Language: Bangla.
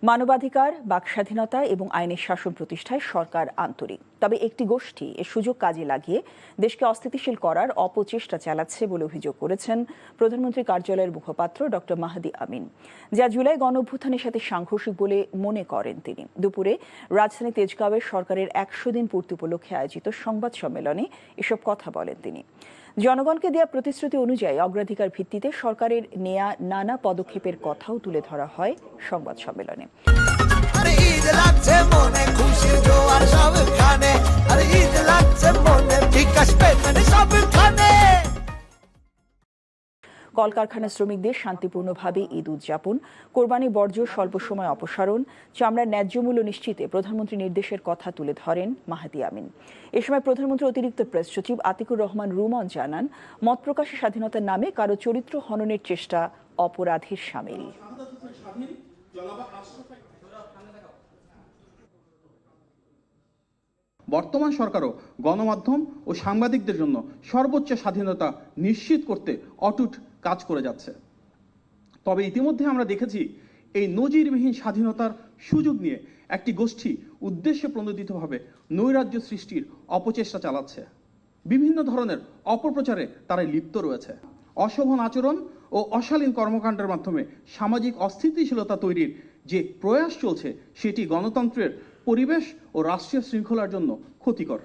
মানবাধিকার, বাকস্বাধীনতা এবং আইনের শাসন প্রতিষ্ঠায় সরকার আন্তরিক। তবে একটি গোষ্ঠী এ সুযোগ কাজে লাগিয়ে দেশকে অস্থিতিশীল করার অপচেষ্টা চালাচ্ছে বলে অভিযোগ করেছেন প্রধানমন্ত্রী কার্যালয়ের মুখপাত্র ডক্টর মাহদি আমিন, যা জুলাই গণঅভ্যুত্থানের সাথে সাংঘর্ষিক বলে মনে করেন তিনি। দুপুরে রাজধানী তেজগাঁওয়ে সরকারের ১০০ দিন পূর্তি উপলক্ষে আয়োজিত সংবাদ সম্মেলনে এসব কথা বলেন তিনি। জনগণকে দেয়া প্রতিশ্রুতি অনুযায়ী অগ্রাধিকার ভিত্তিতে সরকারের নেয়া নানা পদক্ষেপের কথাও তুলে ধরা হয় সংবাদ সম্মেলনে। কলকারখানা শ্রমিকদের শান্তিপূর্ণভাবে ঈদ উদযাপন, কোরবানি বর্জ্য স্বল্প সময় অপসারণ, চামড়ার ন্যায্য মূল্য নিশ্চিতে প্রধানমন্ত্রী নির্দেশের কথা তুলে ধরেন মাহদি আমিন। এ সময় প্রধানমন্ত্রী অতিরিক্ত প্রেস সচিব আতিকুর রহমান রুমন জানান, মত প্রকাশের স্বাধীনতার নামে কারো চরিত্র হননের চেষ্টা অপরাধের শামিল। বর্তমান সরকারও গণমাধ্যম ও সাংবাদিকদের জন্য সর্বোচ্চ স্বাধীনতা নিশ্চিত করতে অটুট কাজ করে যাচ্ছে। তবে ইতিমধ্যে আমরা দেখেছি এই নজিরবিহীন স্বাধীনতার সুযোগ নিয়ে একটি গোষ্ঠী উদ্দেশ্য প্রণোদিতভাবে নৈরাজ্য সৃষ্টির অপচেষ্টা চালাচ্ছে। বিভিন্ন ধরনের অপপ্রচারে তারা লিপ্ত রয়েছে। অশোভন আচরণ ও অশালীন কর্মকাণ্ডের মাধ্যমে সামাজিক অস্থিতিশীলতা তৈরির যে প্রয়াস চলছে সেটি গণতন্ত্রের পরিবেশ ও রাষ্ট্রীয় শৃঙ্খলার জন্য ক্ষতিকর।